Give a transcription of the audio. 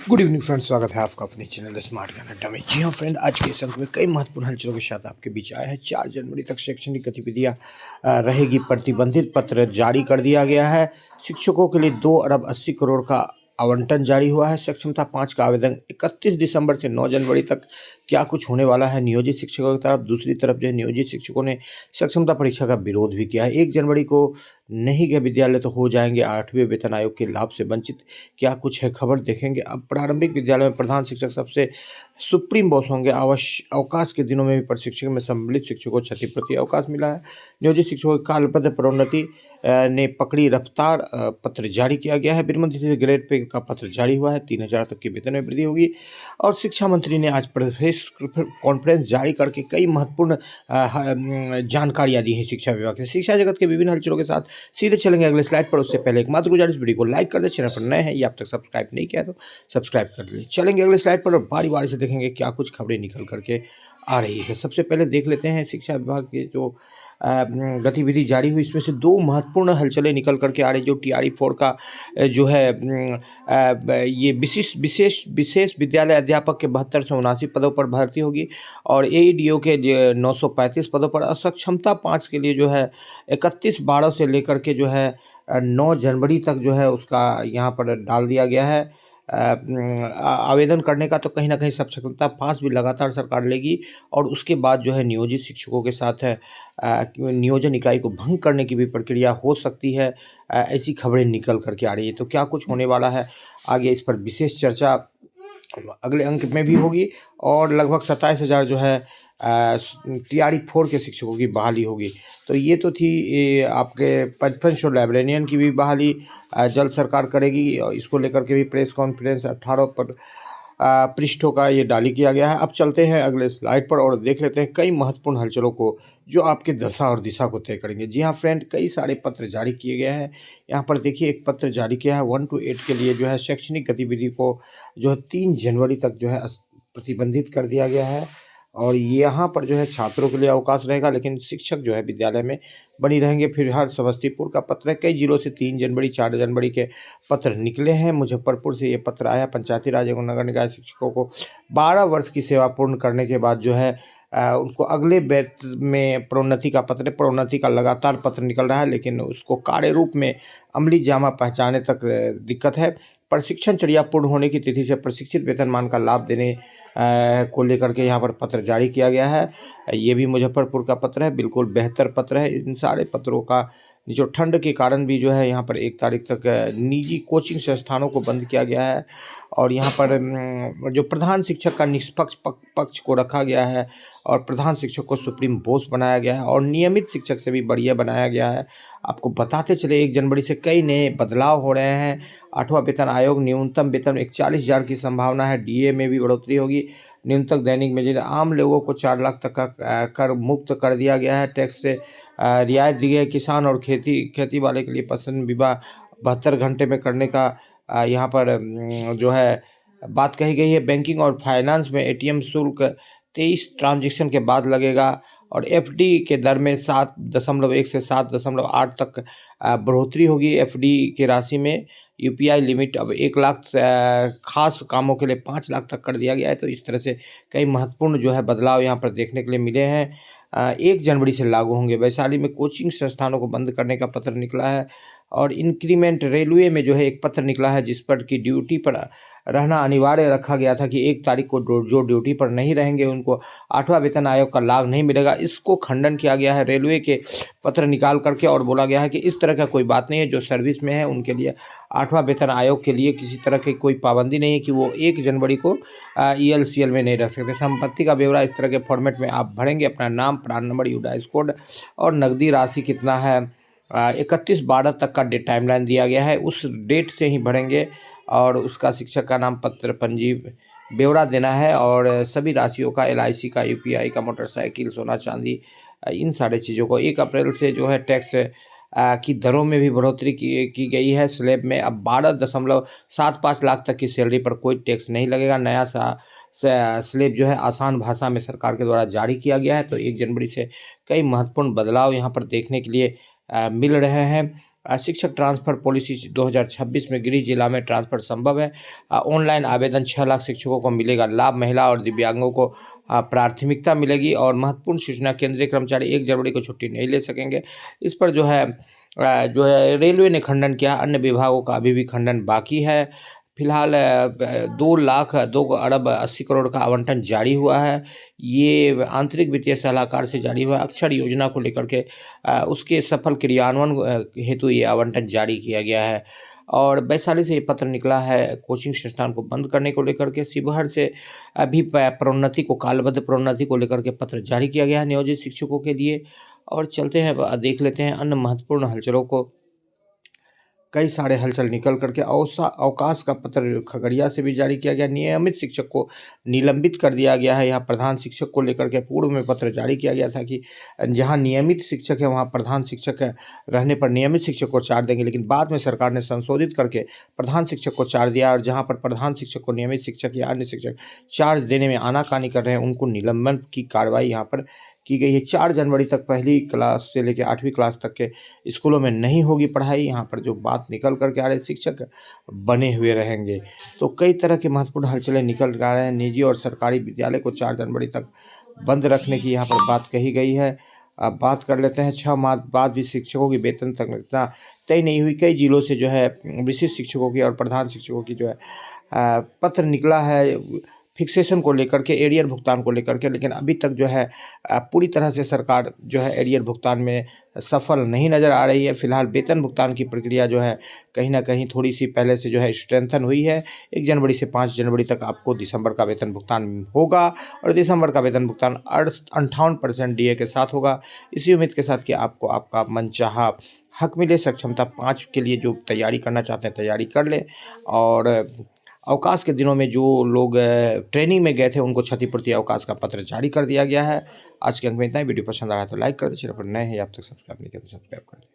Good evening friends, स्वागत है आपका अपने चैनल स्मार्ट ज्ञान अड्डा में। जी हाँ फ्रेंड, आज के इस अंक में कई महत्वपूर्ण हलचलों के साथ आपके बीच आया है। 4 जनवरी तक शैक्षणिक गतिविधियां रहेगी प्रतिबंधित, पत्र जारी कर दिया गया है। शिक्षकों के लिए 2 अरब 80 करोड़ का आवंटन जारी हुआ है। सक्षमता 5 का आवेदन 31 दिसंबर से 9 जनवरी तक। क्या कुछ होने वाला है नियोजित शिक्षकों की तरफ। दूसरी तरफ जो है नियोजित शिक्षकों ने सक्षमता परीक्षा का विरोध भी किया है। 1 जनवरी को नहीं गए विद्यालय तो हो जाएंगे 8वें वेतन आयोग के लाभ से वंचित। क्या कुछ है खबर देखेंगे। अब प्रारंभिक विद्यालय में प्रधान शिक्षक सबसे सुप्रीम बॉस होंगे। अवकाश के दिनों में भी प्रशिक्षण में सम्मिलित शिक्षकों को क्षतिपूर्ति अवकाश मिला है। नियोजित शिक्षकों की कालबद्ध प्रोन्नति ने पकड़ी रफ्तार। पत्र जारी किया गया है। विनिर्मित ग्रेड पे का पत्र जारी हुआ है। 3000 तक के वेतन में वृद्धि होगी। और शिक्षा मंत्री ने आज प्रेस कॉन्फ्रेंस जारी करके कई महत्वपूर्ण जानकारियां दी हैं शिक्षा विभाग से। शिक्षा जगत के विभिन्न हलचलों के साथ सीधे चलेंगे अगले स्लाइड पर। उससे पहले एक मात्र गुजारिश, वीडियो को लाइक कर दे। चैनल पर नए हैं या अब तक सब्सक्राइब नहीं किया तो सब्सक्राइब कर ले। चलेंगे अगले स्लाइड पर और बारी बारी से देखेंगे क्या कुछ खबरें निकल करके आ रही है। सबसे पहले देख लेते हैं शिक्षा विभाग के जो गतिविधि जारी हुई, इसमें से 2 महत्वपूर्ण हलचलें निकल करके आ रही। जो टीआरई 4 का जो है ये विशेष विशेष विद्यालय अध्यापक के 72 से 79 पदों पर भर्ती होगी। और एईडीओ के 935 पदों पर। असक्षमता 5 के लिए जो है 31/12 से लेकर के जो है 9 जनवरी तक जो है उसका यहाँ पर डाल दिया गया है। आवेदन करने का तो कहीं न कहीं सक्षमता 5 भी लगातार सरकार लेगी। और उसके बाद जो है नियोजित शिक्षकों के साथ नियोजन इकाई को भंग करने की भी प्रक्रिया हो सकती है। ऐसी खबरें निकल कर के आ रही है। तो क्या कुछ होने वाला है आगे, इस पर विशेष चर्चा अगले अंक में भी होगी। और लगभग 27,000 जो है टीआरई 4 के शिक्षकों की बहाली होगी। तो ये तो थी आपके 5500 लाइब्रेरियन की भी बहाली जल्द सरकार करेगी। और इसको लेकर के भी प्रेस कॉन्फ्रेंस 18 पर पृष्ठों का ये डाली किया गया है। अब चलते हैं अगले स्लाइड पर और देख लेते हैं कई महत्वपूर्ण हलचलों को जो आपके दशा और दिशा को तय करेंगे। जी हाँ फ्रेंड, कई सारे पत्र जारी किए गए हैं। यहाँ पर देखिए एक पत्र जारी किया है 1 to 8 के लिए जो है शैक्षणिक गतिविधि को जो है 3 जनवरी तक जो है प्रतिबंधित कर दिया गया है। और यहाँ पर जो है छात्रों के लिए अवकाश रहेगा, लेकिन शिक्षक जो है विद्यालय में बनी रहेंगे। फिलहाल समस्तीपुर का पत्र है। कई जिलों से 3 जनवरी 4 जनवरी के पत्र निकले हैं। मुजफ्फरपुर से ये पत्र आया। पंचायती राज एवं नगर निकाय शिक्षकों को 12 वर्ष की सेवा पूर्ण करने के बाद जो है उनको अगले वेतन में प्रोन्नति का पत्र, प्रोन्नति का लगातार पत्र निकल रहा है, लेकिन उसको कार्य रूप में अमली जामा पहचाने तक दिक्कत है। प्रशिक्षण चर्या पूर्ण होने की तिथि से प्रशिक्षित वेतनमान का लाभ देने को लेकर के यहाँ पर पत्र जारी किया गया है। ये भी मुजफ्फरपुर का पत्र है। बिल्कुल बेहतर पत्र है। इन सारे पत्रों का जो ठंड के कारण भी जो है यहाँ पर 1 तारीख तक निजी कोचिंग संस्थानों को बंद किया गया है। और यहाँ पर जो प्रधान शिक्षक का निष्पक्ष पक्ष को रखा गया है और प्रधान शिक्षक को सुप्रीम बॉस बनाया गया है और नियमित शिक्षक से भी बढ़िया बनाया गया है। आपको बताते चले 1 जनवरी से कई नए बदलाव हो रहे हैं। 8वां वेतन आयोग, न्यूनतम वेतन 41,000 की संभावना है। डीए में भी बढ़ोतरी होगी। न्यूनतम दैनिक मजदूरी, आम लोगों को 4 लाख तक का कर मुक्त कर दिया गया है। टैक्स से रियायत दी गई है। किसान और खेती वाले के लिए पसंद विवाह 72 घंटे में करने का यहाँ पर जो है बात कही गई है। बैंकिंग और फाइनेंस में एटीएम शुल्क 23 ट्रांजैक्शन के बाद लगेगा। और एफडी के दर में 7.1 से 7.8 तक बढ़ोतरी होगी। एफडी की राशि में यूपीआई लिमिट अब 1 लाख खास कामों के लिए 5 लाख तक कर दिया गया है। तो इस तरह से कई महत्वपूर्ण जो है बदलाव यहाँ पर देखने के लिए मिले हैं। 1 जनवरी से लागू होंगे। वैशाली में कोचिंग संस्थानों को बंद करने का पत्र निकला है। और इंक्रीमेंट रेलवे में जो है एक पत्र निकला है जिस पर कि ड्यूटी पर रहना अनिवार्य रखा गया था कि 1 तारीख को जो ड्यूटी पर नहीं रहेंगे उनको 8वां वेतन आयोग का लाभ नहीं मिलेगा। इसको खंडन किया गया है रेलवे के पत्र निकाल करके और बोला गया है कि इस तरह का कोई बात नहीं है। जो सर्विस में है उनके लिए 8वां वेतन आयोग के लिए किसी तरह की कोई पाबंदी नहीं है कि वो 1 जनवरी को ईएलसीएल में नहीं रख सकते। संपत्ति का ब्यौरा इस तरह के फॉर्मेट में आप भरेंगे, अपना नाम, प्रान नंबर, यूडाइस कोड और नकदी राशि कितना है 31/12 तक का टाइमलाइन दिया गया है। उस डेट से ही भरेंगे और उसका शिक्षक का नाम, पत्र, पंजीव ब्यौरा देना है। और सभी राशियों का, एलआईसी का, यूपीआई का, मोटरसाइकिल, सोना चांदी, इन सारी चीज़ों को 1 अप्रैल से जो है टैक्स की दरों में भी बढ़ोतरी की गई है। स्लैब में अब 12.75 लाख तक की सैलरी पर कोई टैक्स नहीं लगेगा। नया स्लैब जो है आसान भाषा में सरकार के द्वारा जारी किया गया है। तो 1 जनवरी से कई महत्वपूर्ण बदलाव यहाँ पर देखने के लिए मिल रहे हैं। शिक्षक ट्रांसफ़र पॉलिसी 2026 में गृह जिला में ट्रांसफ़र संभव है। ऑनलाइन आवेदन 6 लाख शिक्षकों को मिलेगा लाभ। महिला और दिव्यांगों को प्राथमिकता मिलेगी। और महत्वपूर्ण सूचना, केंद्रीय कर्मचारी 1 जनवरी को छुट्टी नहीं ले सकेंगे। इस पर जो है रेलवे ने खंडन किया। अन्य विभागों का अभी भी खंडन बाकी है। फिलहाल 2 अरब 80 करोड़ का आवंटन जारी हुआ है। ये आंतरिक वित्तीय सलाहकार से जारी हुआ है। अक्षर योजना को लेकर के उसके सफल क्रियान्वयन हेतु ये आवंटन जारी किया गया है। और वैशाली से ये पत्र निकला है कोचिंग संस्थान को बंद करने को लेकर के। शिवहर से अभी प्रोन्नति को, कालबद्ध प्रोन्नति को लेकर के पत्र जारी किया गया है नियोजित शिक्षकों के लिए। और चलते हैं, देख लेते हैं अन्य महत्वपूर्ण हलचलों को। कई सारे हलचल निकल करके अवकाश का पत्र खगड़िया से भी जारी किया गया। नियमित शिक्षक को निलंबित कर दिया गया है। यहाँ प्रधान शिक्षक को लेकर के पूर्व में पत्र जारी किया गया था कि जहाँ नियमित शिक्षक है वहाँ प्रधान शिक्षक है रहने पर नियमित शिक्षक को चार्ज देंगे, लेकिन बाद में सरकार ने संशोधित करके प्रधान शिक्षक को चार्ज दिया। और जहाँ पर प्रधान शिक्षक को नियमित शिक्षक या अन्य शिक्षक चार्ज देने में आनाकानी कर रहे हैं, उनको निलंबन की कार्रवाई यहाँ पर की गई है। 4 जनवरी तक पहली क्लास से लेकर 8वीं क्लास तक के स्कूलों में नहीं होगी पढ़ाई। यहाँ पर जो बात निकल कर के आ रहे, शिक्षक बने हुए रहेंगे। तो कई तरह की महत्वपूर्ण हलचलें निकल कर आ रहे हैं। निजी और सरकारी विद्यालय को 4 जनवरी तक बंद रखने की यहाँ पर बात कही गई है। अब बात कर लेते हैं, 6 माह बाद भी शिक्षकों की वेतन संरचना तय नहीं हुई। कई जिलों से जो है विशिष्ट शिक्षकों की और प्रधान शिक्षकों की जो है पत्र निकला है फिक्सेशन को लेकर के, एरियर भुगतान को लेकर के, लेकिन अभी तक जो है पूरी तरह से सरकार जो है एरियर भुगतान में सफल नहीं नज़र आ रही है। फिलहाल वेतन भुगतान की प्रक्रिया जो है कहीं न कहीं थोड़ी सी पहले से जो है स्ट्रेंथन हुई है। 1 जनवरी से 5 जनवरी तक आपको दिसंबर का वेतन भुगतान होगा। और दिसंबर का वेतन भुगतान 58% डीए के साथ होगा। इसी उम्मीद के साथ कि आपको आपका मनचाहा हक मिले। सक्षमता 5 के लिए जो तैयारी करना चाहते हैं तैयारी कर लें। और अवकाश के दिनों में जो लोग ट्रेनिंग में गए थे उनको क्षतिपूर्ति अवकाश का पत्र जारी कर दिया गया है। आज के अंक में इतना ही। वीडियो पसंद आ रहा है तो लाइक कर दें। चैनल पर नए हैं या अब तक सब्सक्राइब नहीं किया तो सब्सक्राइब कर दें।